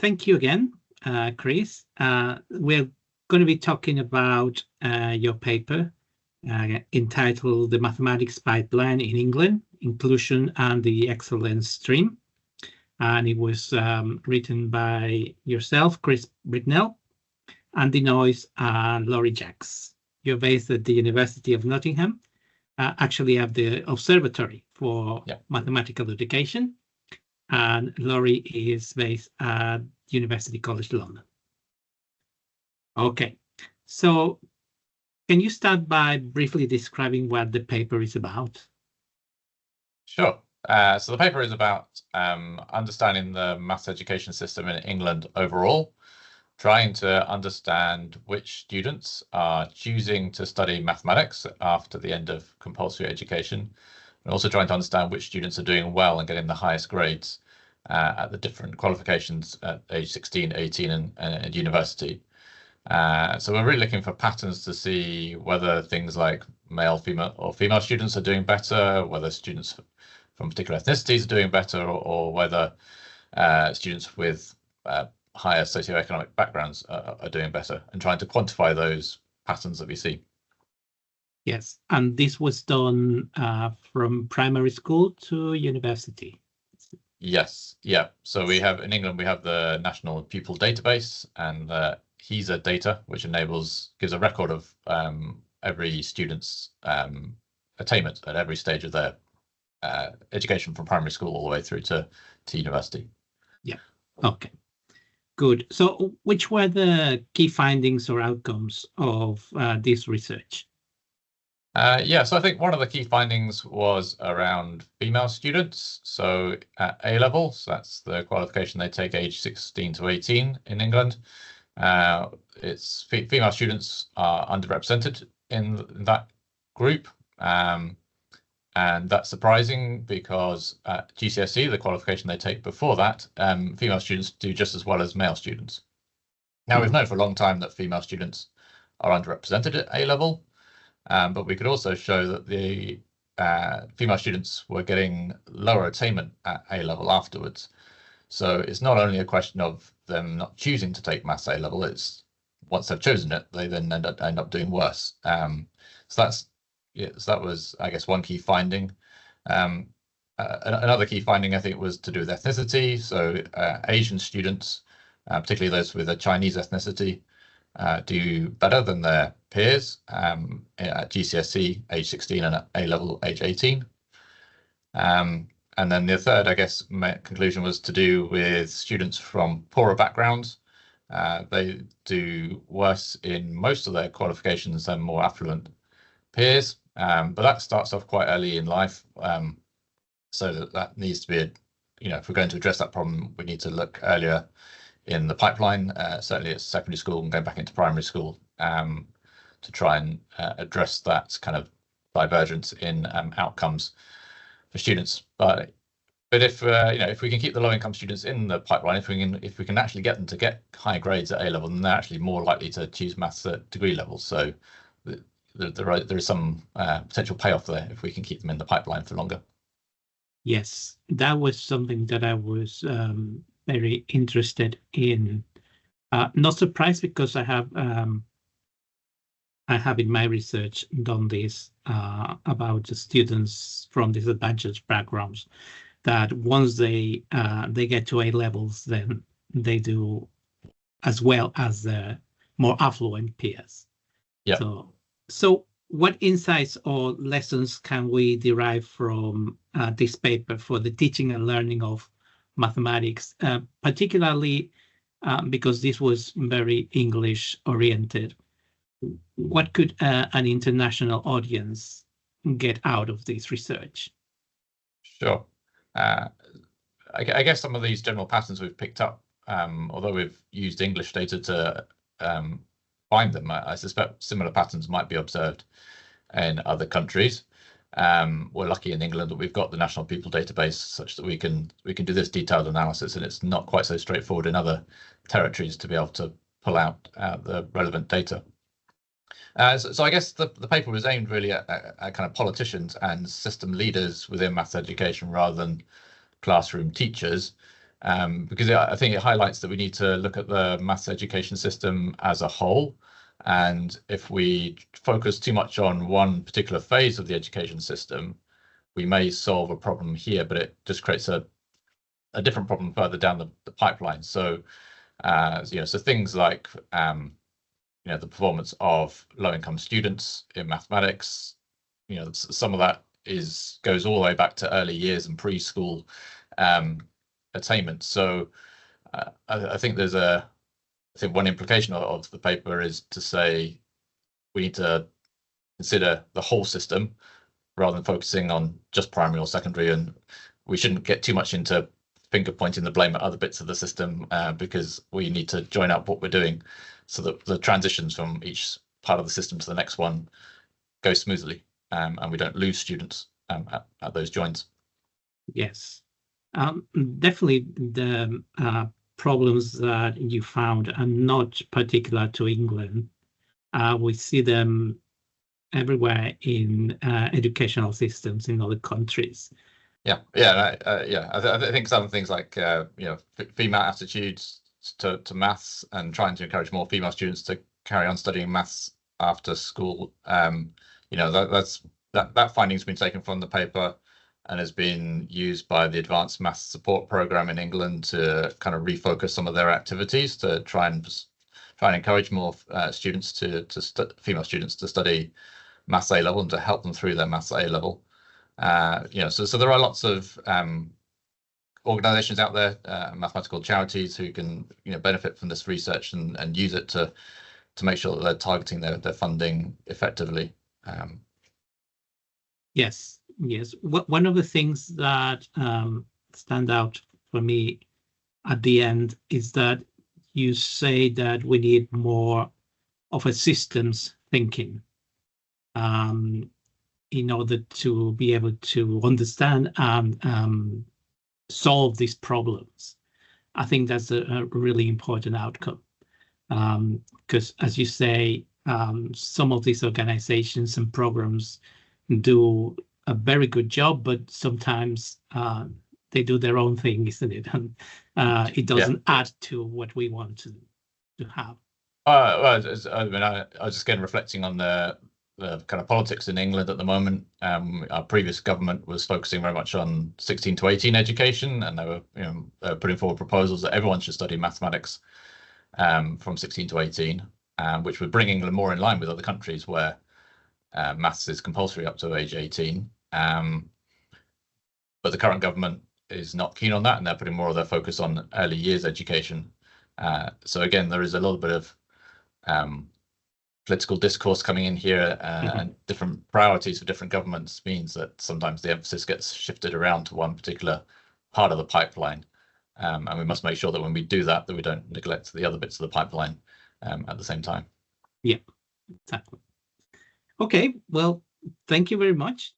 thank you again, Chris. We're going to be talking about your paper entitled The Mathematics Pipeline in England, Inclusion and the Excellence Stream. And it was written by yourself, Chris Brignell, Andy Noyes, and Laurie Jacks. You're based at the University of Nottingham, actually at the Observatory for Mathematical Education. And Laurie is based at University College London. Okay, so can you start by briefly describing what the paper is about? Sure. So the paper is about understanding the maths education system in England overall, trying to understand which students are choosing to study mathematics after the end of compulsory education, and also trying to understand which students are doing well and getting the highest grades at the different qualifications at age 16, 18 and university. So we're really looking for patterns to see whether things like male, female students are doing better, whether students from particular ethnicities are doing better, or whether students with higher socioeconomic backgrounds are doing better, and trying to quantify those patterns that we see. Yes, and this was done from primary school to university. Yes, yeah. So we have in England, we have the National Pupil Database and HESA data, which gives a record of every student's attainment at every stage of their education from primary school all the way through to university. Yeah, okay, good. So which were the key findings or outcomes of this research? So I think one of the key findings was around female students. So at A level, so that's the qualification they take age 16 to 18 in England. It's female students are underrepresented in that group. And that's surprising because at GCSE, the qualification they take before that, female students do just as well as male students. Now, we've known for a long time that female students are underrepresented at A level. But we could also show that the female students were getting lower attainment at A level afterwards. So it's not only a question of them not choosing to take maths A level, it's once they've chosen it, they then end up doing worse. So that was, I guess, one key finding. Another key finding, I think, was to do with ethnicity. So Asian students, particularly those with a Chinese ethnicity, do better than their peers at GCSE age 16 and at A level age 18. And then the third, I guess, conclusion was to do with students from poorer backgrounds. They do worse in most of their qualifications than more affluent peers, but that starts off quite early in life. So that needs to be, if we're going to address that problem, we need to look earlier in the pipeline, certainly at secondary school and going back into primary school, to try and address that kind of divergence in outcomes for students. But if we can keep the low-income students in the pipeline, if we can actually get them to get high grades at A level, then they're actually more likely to choose maths at degree level. So there is some potential payoff there if we can keep them in the pipeline for longer. Yes, that was something that I was very interested in. Not surprised, because I have in my research done this about the students from disadvantaged backgrounds, that once they get to A levels, then they do as well as the more affluent peers. Yeah. So what insights or lessons can we derive from this paper for the teaching and learning of mathematics, particularly because this was very English oriented? What could an international audience get out of this research? Sure. I guess some of these general patterns we've picked up, although we've used English data to find them, I suspect similar patterns might be observed in other countries. We're lucky in England that we've got the National Pupil Database, such that we can do this detailed analysis, and it's not quite so straightforward in other territories to be able to pull out the relevant data. So I guess the paper was aimed really at kind of politicians and system leaders within maths education rather than classroom teachers, because I think it highlights that we need to look at the maths education system as a whole. And if we focus too much on one particular phase of the education system, we may solve a problem here, but it just creates a different problem further down the pipeline. So, so things like, the performance of low-income students in mathematics, some of that goes all the way back to early years and preschool attainment. So I think one implication of the paper is to say we need to consider the whole system rather than focusing on just primary or secondary, and we shouldn't get too much into finger pointing the blame at other bits of the system, because we need to join up what we're doing so that the transitions from each part of the system to the next one go smoothly, and we don't lose students at those joins. Yes, definitely the problems that you found are not particular to England. We see them everywhere in educational systems in other countries. I think some things like female attitudes to maths and trying to encourage more female students to carry on studying maths after school. That finding's been taken from the paper and has been used by the Advanced Maths Support Program in England to kind of refocus some of their activities to try and encourage more female students to study Maths A level and to help them through their Maths A level. So there are lots of organizations out there, mathematical charities, who can benefit from this research and use it to make sure that they're targeting their funding effectively. Yes. One of the things that stand out for me at the end is that you say that we need more of a systems thinking in order to be able to understand and solve these problems. I think that's a really important outcome, because as you say, some of these organizations and programs do a very good job, but sometimes they do their own thing, isn't it? And it doesn't add to what we want to have. I was just again reflecting on the kind of politics in England at the moment. Our previous government was focusing very much on 16 to 18 education, and they were putting forward proposals that everyone should study mathematics from 16 to 18, which would bring England more in line with other countries where maths is compulsory up to age 18. But the current government is not keen on that, and they're putting more of their focus on early years education. So again, there is a little bit of political discourse coming in here, and different priorities for different governments means that sometimes the emphasis gets shifted around to one particular part of the pipeline. And we must make sure that when we do that we don't neglect the other bits of the pipeline at the same time. Yeah, exactly. Okay, well, thank you very much.